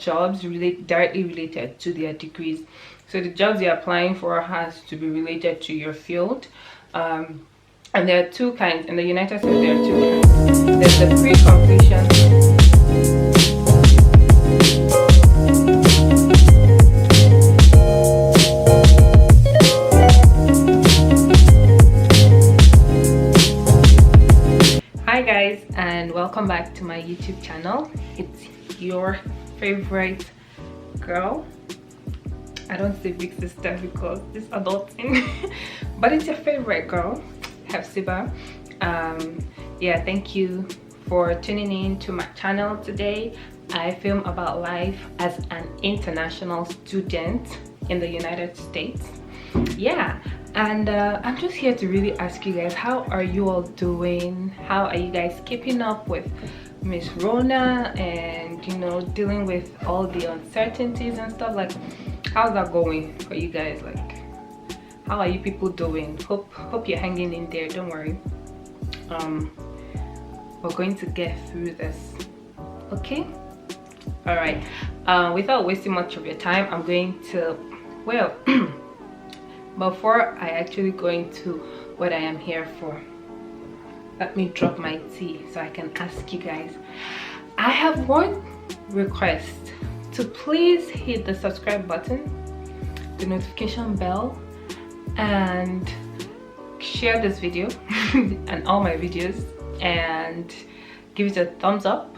jobs directly related to their degrees. So the jobs you're applying for has to be related to your field. And there are two kinds. In the United States, there are two kinds. There's the pre-completion. Hi guys, and welcome back to my YouTube channel. It's your favorite girl. I don't say big sister because it's adulting, but it's your favorite girl, Hephzibah. Yeah, thank you for tuning in to my channel today. I film about life as an international student in the United States. Yeah, and I'm just here to really ask you guys, how are you all doing? How are you guys keeping up with Miss Rona and, you know, dealing with all the uncertainties and stuff? Like, how's that going for you guys? Like, how are you people doing? Hope you're hanging in there. Don't worry, we're going to get through this, okay? All right, without wasting much of your time, I'm going to, well, before I actually go into what I am here for, let me drop my tea so I can ask you guys. I have one request: to please hit the subscribe button, the notification bell, and share this video and all my videos, and give it a thumbs up.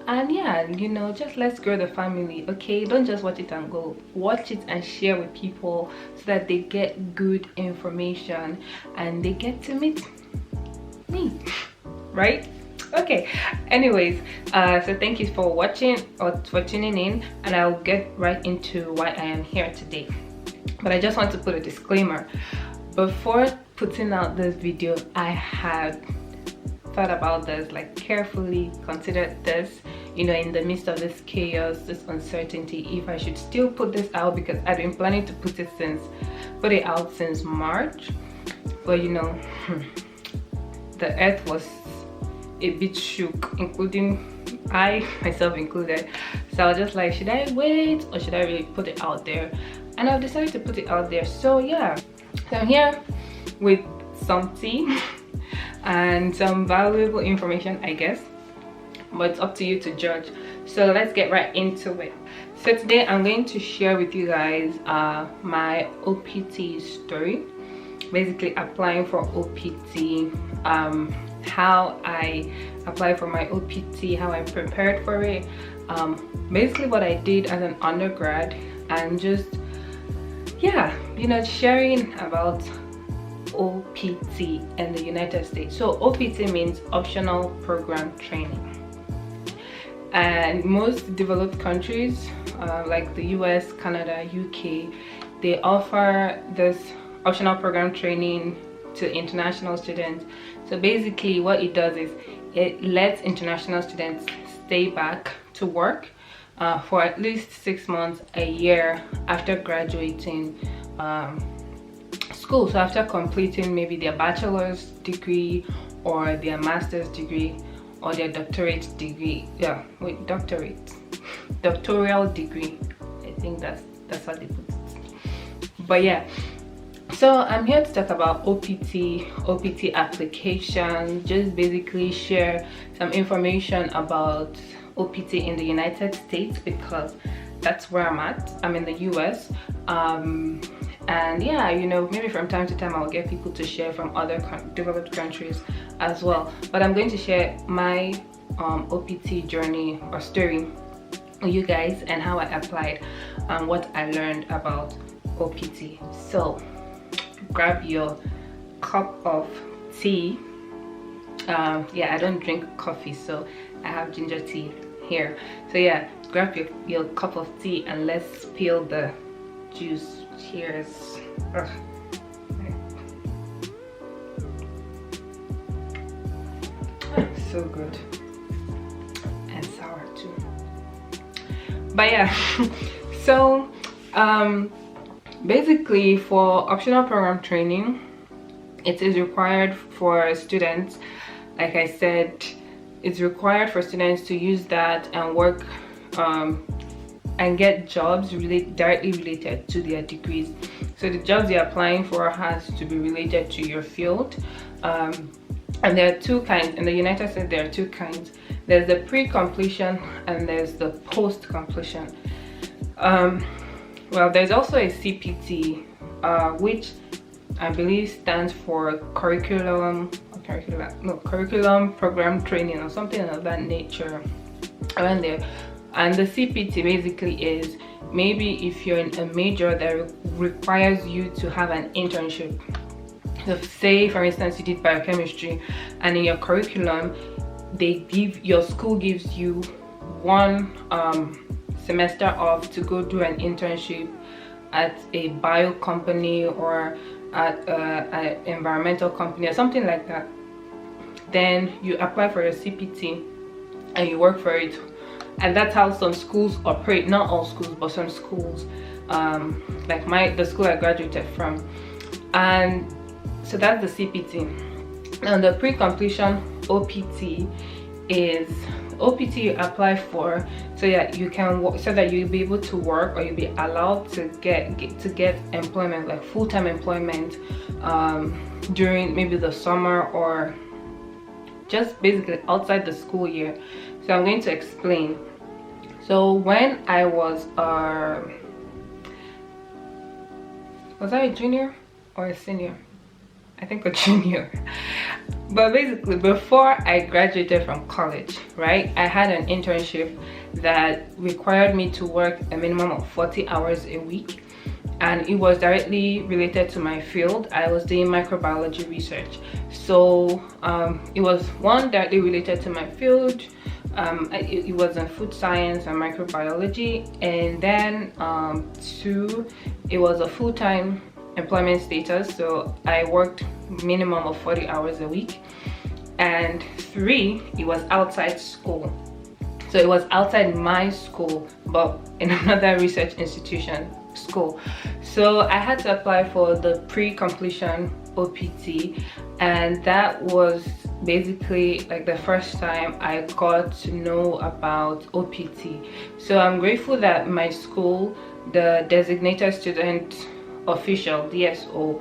And yeah, you know, just let's grow the family, okay? Don't just watch it and go. Watch it and share with people so that they get good information and they get to meet me, right? Okay, anyways, so thank you for watching or for tuning in, and I'll get right into why I am here today. But I just want to put a disclaimer. Before putting out this video, I had thought about this, like carefully considered this, you know, in the midst of this chaos, this uncertainty, if I should still put this out, because I've been planning to put it out since March. But you know, the earth was a bit shook, including I myself included. So I was just like, should I wait or should I really put it out there? And I've decided to put it out there. So yeah, so I'm here with some tea and some valuable information, I guess, but it's up to you to judge. So let's get right into it. So today I'm going to share with you guys my OPT story, basically applying for OPT, how I applied for my OPT, how I prepared for it, basically what I did as an undergrad, and just, yeah, you know, sharing about OPT in the United States. So OPT means optional program training, and most developed countries like the US, Canada, UK, they offer this optional program training to international students. So basically what it does is it lets international students stay back to work for at least 6 months, a year after graduating school. So after completing maybe their bachelor's degree or their master's degree or their doctorate degree, yeah, wait, doctoral degree, I think that's how they put it. But yeah, so I'm here to talk about OPT application, just basically share some information about OPT in the United States, because that's where I'm at. I'm in the US, and yeah, you know, maybe from time to time I'll get people to share from other developed countries as well. But I'm going to share my OPT journey or story with you guys, and how I applied and what I learned about OPT. So grab your cup of tea. Yeah, I don't drink coffee, so I have ginger tea here. So yeah, grab your cup of tea and let's spill the juice. Cheers. Ugh. So good and sour too. But yeah, so basically for optional program training, it is required for students, like I said, it's required for students to use that and work and get jobs directly related to their degrees. So the jobs you're applying for has to be related to your field. And there are two kinds. In the United States, there are two kinds. There's the pre-completion and there's the post-completion. Well, there's also a CPT, which I believe stands for curriculum program training or something of that nature around there. And the CPT basically is, maybe if you're in a major that requires you to have an internship. So say for instance you did biochemistry, and in your curriculum your school gives you one semester off to go do an internship at a bio company or at an environmental company or something like that. Then you apply for your CPT and you work for it. And that's how some schools operate. Not all schools, but some schools, like the school I graduated from. And so that's the CPT. And the pre-completion OPT is OPT you apply for, so yeah, you can work, so that you'll be able to work, or you'll be allowed to get employment, like full-time employment, during maybe the summer or just basically outside the school year. So I'm going to explain. So when I was I a junior or a senior? I think a junior. But basically, before I graduated from college, right, I had an internship that required me to work a minimum of 40 hours a week, and it was directly related to my field. I was doing microbiology research, so it was one directly related to my field. It was in food science and microbiology, and then two, it was a full-time employment status, so I worked minimum of 40 hours a week. And three, it was outside school, so it was outside my school but in another research institution school. So I had to apply for the pre-completion OPT, and that was basically like the first time I got to know about OPT. So I'm grateful that my school, the designated student official, DSO,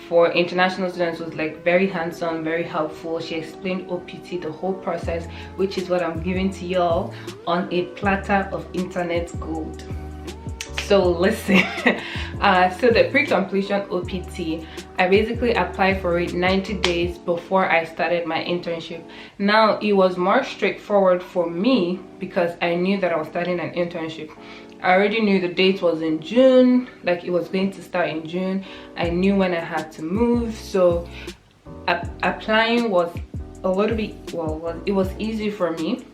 for international students, was like very hands-on, very helpful. She explained OPT, the whole process, which is what I'm giving to y'all on a platter of internet gold. So listen. So the pre-completion OPT, I basically applied for it 90 days before I started my internship. Now it was more straightforward for me because I knew that I was starting an internship. I already knew the date was in June, like it was going to start in June. I knew when I had to move, so applying was a little bit, it was easy for me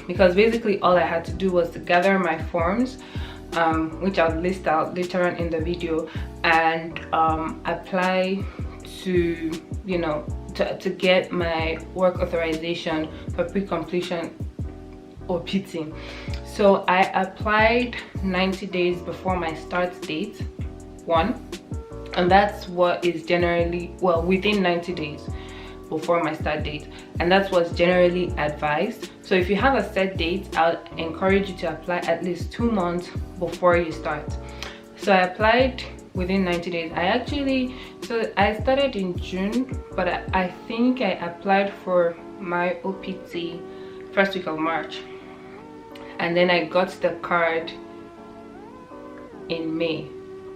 because basically all I had to do was to gather my forms, which I'll list out later on in the video, and apply to, you know, to get my work authorization for pre-completion OPT. So I applied 90 days before my start date, and that's what is generally, well, within 90 days before my start date, and that's what's generally advised. So if you have a set date, I'll encourage you to apply at least 2 months before you start. So I applied within 90 days. So I started in June, but I think I applied for my OPT first week of March, and then I got the card in May,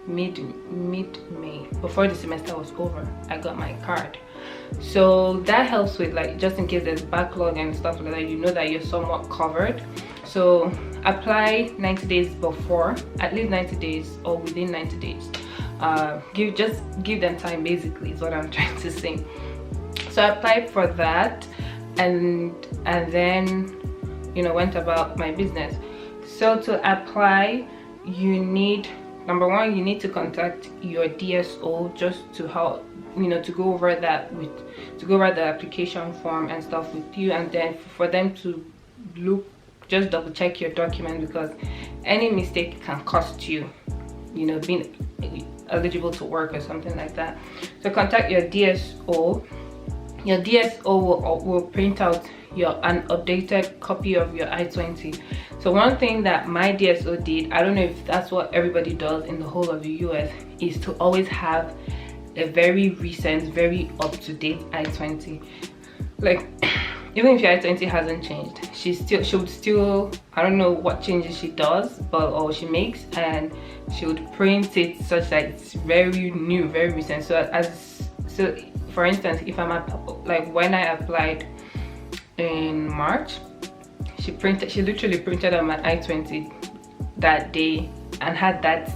mid-May, before the semester was over. I got my card, so that helps with, like, just in case there's backlog and stuff like that, you know that you're somewhat covered. So apply 90 days before, at least 90 days or within 90 days. Just give them time, basically, is what I'm trying to say. So I applied for that, and then, you know, went about my business. So to apply, you need, number one, you need to contact your DSO just to help, you know, to go over the application form and stuff with you, and then for them to just double check your document, because any mistake can cost you, you know, being eligible to work or something like that. So contact your DSO. Your DSO will print out an updated copy of your I-20. So one thing that my DSO did, I don't know if that's what everybody does in the whole of the US, is to always have a very recent, very up-to-date I-20. Like, even if your I-20 hasn't changed, she would still, I don't know what changes she does, or she makes, and she would print it such that it's very new, very recent. So for instance, if I'm like when I applied in March, she literally printed on my I-20 that day and had that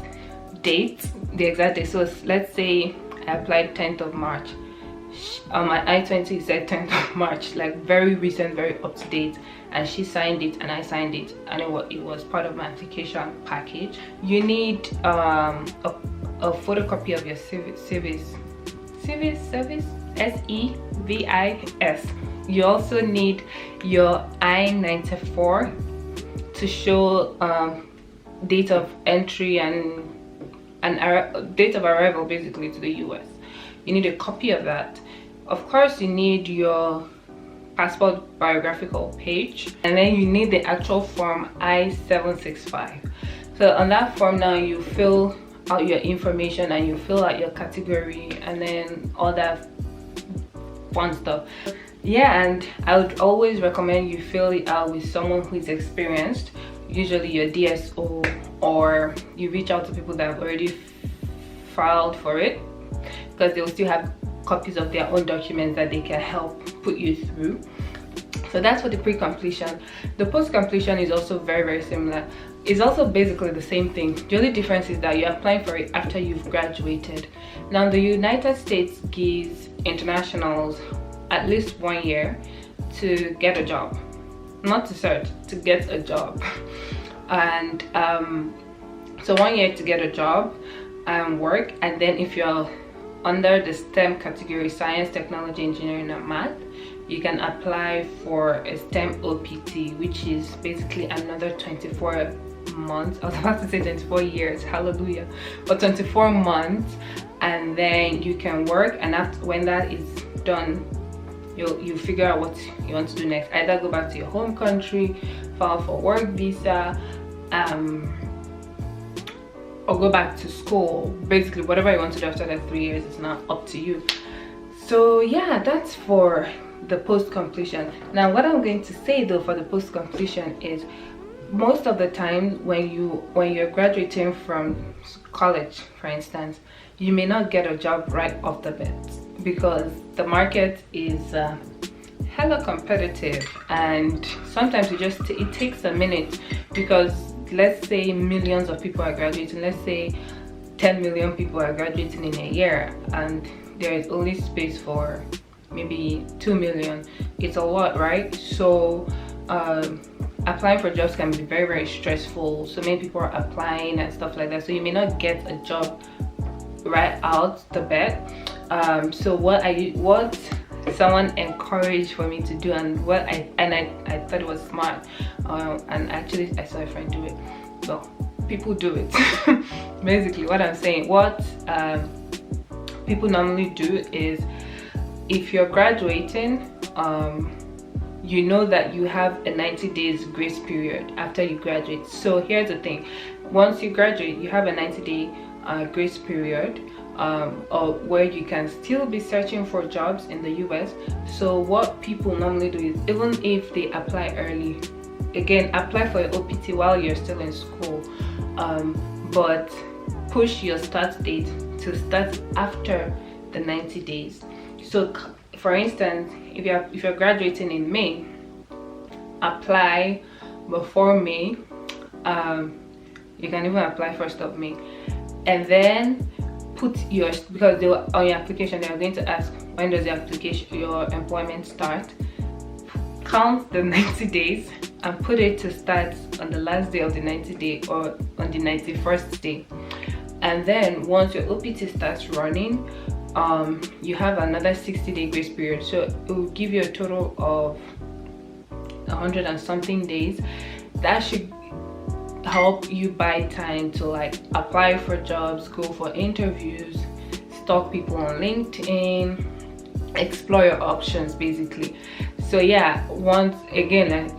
date, the exact day. So let's say I applied 10th of March. On my I-20 said 10th of March, like very recent, very up to date, and she signed it and I signed it, and it was part of my application package. You need a photocopy of your civis service, SEVIS. You also need your I-94 to show date of entry and date of arrival, basically, to the US. You need a copy of that. Of course, you need your passport biographical page, and then you need the actual form I-765. So on that form now, you fill out your information and you fill out your category and then all that fun stuff. Yeah, and I would always recommend you fill it out with someone who is experienced, usually your DSO, or you reach out to people that have already filed for it, because they'll still have copies of their own documents that they can help put you through. So that's for the pre-completion. The post-completion is also very, very similar. It's also basically the same thing. The only difference is that you're applying for it after you've graduated. Now, the United States gives internationals at least 1 year to get a job. Not to search, to get a job. And so 1 year to get a job and work, and then if you're under the STEM category, science, technology, engineering, and math, you can apply for a STEM OPT, which is basically another 24 months. I was about to say 24 years, hallelujah, but 24 months, and then you can work. And after, when that is done, you figure out what you want to do next. Either go back to your home country, file for work visa, or go back to school. Basically, whatever you want to do after that 3 years is now up to you. So yeah, that's for the post-completion. Now, what I'm going to say though for the post-completion is, most of the time when you're graduating from college, for instance, you may not get a job right off the bat, because the market is hella competitive, and sometimes it takes a minute, because let's say millions of people are graduating. Let's say 10 million people are graduating in a year, and there is only space for maybe 2 million. It's a lot, right? So applying for jobs can be very, very stressful. So many people are applying and stuff like that, so you may not get a job right out the bat. So what someone encouraged for me to do, and I thought it was smart, and actually I saw a friend do it. So people do it. Basically, what I'm saying, what people normally do is, if you're graduating, you know that you have a 90 days grace period after you graduate. So here's the thing: once you graduate, you have a 90-day grace period, or where you can still be searching for jobs in the US. So what people normally do is, even if they apply early, again, apply for your OPT while you're still in school, but push your start date to start after the 90 days. So for instance, if you're graduating in May, apply before May. You can even apply 1st of May, and then put your, because on your application they are going to ask, when does your employment start. Count the 90 days and put it to start on the last day of the 90 day, or on the 91st day. And then once your OPT starts running, you have another 60-day grace period. So it will give you a total of 100 and something days. That should help you buy time to like apply for jobs, go for interviews, stalk people on LinkedIn, explore your options basically. So yeah, once again,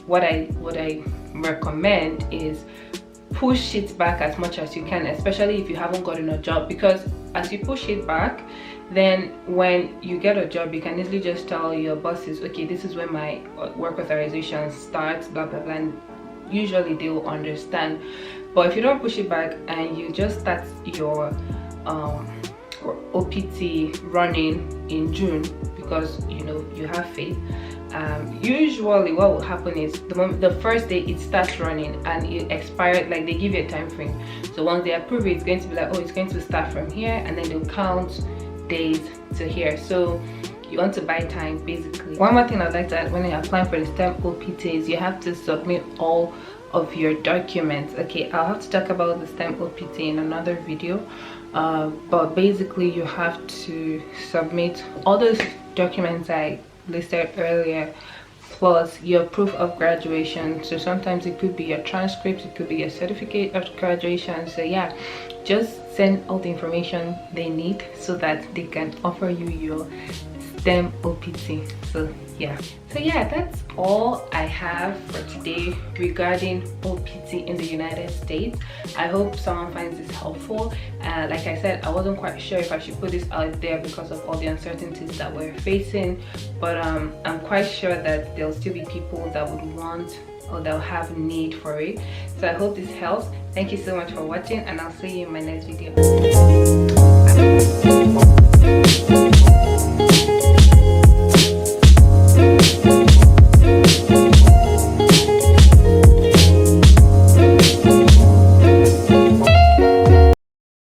what I recommend is push it back as much as you can, especially if you haven't gotten a job, because as you push it back, then when you get a job, you can easily just tell your bosses, okay, this is when my work authorization starts, blah blah blah, and usually they will understand. But if you don't push it back and you just start your OPT running in June because you know you have faith, usually what will happen is the first day it starts running and it expired, like they give you a time frame. So once they approve it, it's going to be like, oh, it's going to start from here, and then they'll count days to here. So you want to buy time basically. One more thing I'd like to add, when you're applying for the STEM OPT, is you have to submit all of your documents. Okay, I'll have to talk about the STEM OPT in another video, but basically you have to submit all those documents I listed earlier, plus your proof of graduation. So sometimes it could be your transcript, it could be a certificate of graduation. So yeah, just send all the information they need so that they can offer you your STEM OPT. So yeah, that's all I have for today regarding OPT in the United States. I hope someone finds this helpful. Like I said, I wasn't quite sure if I should put this out there because of all the uncertainties that we're facing, but I'm quite sure that there'll still be people that would want or they'll have need for it. So I hope this helps. Thank you so much for watching, and I'll see you in my next video.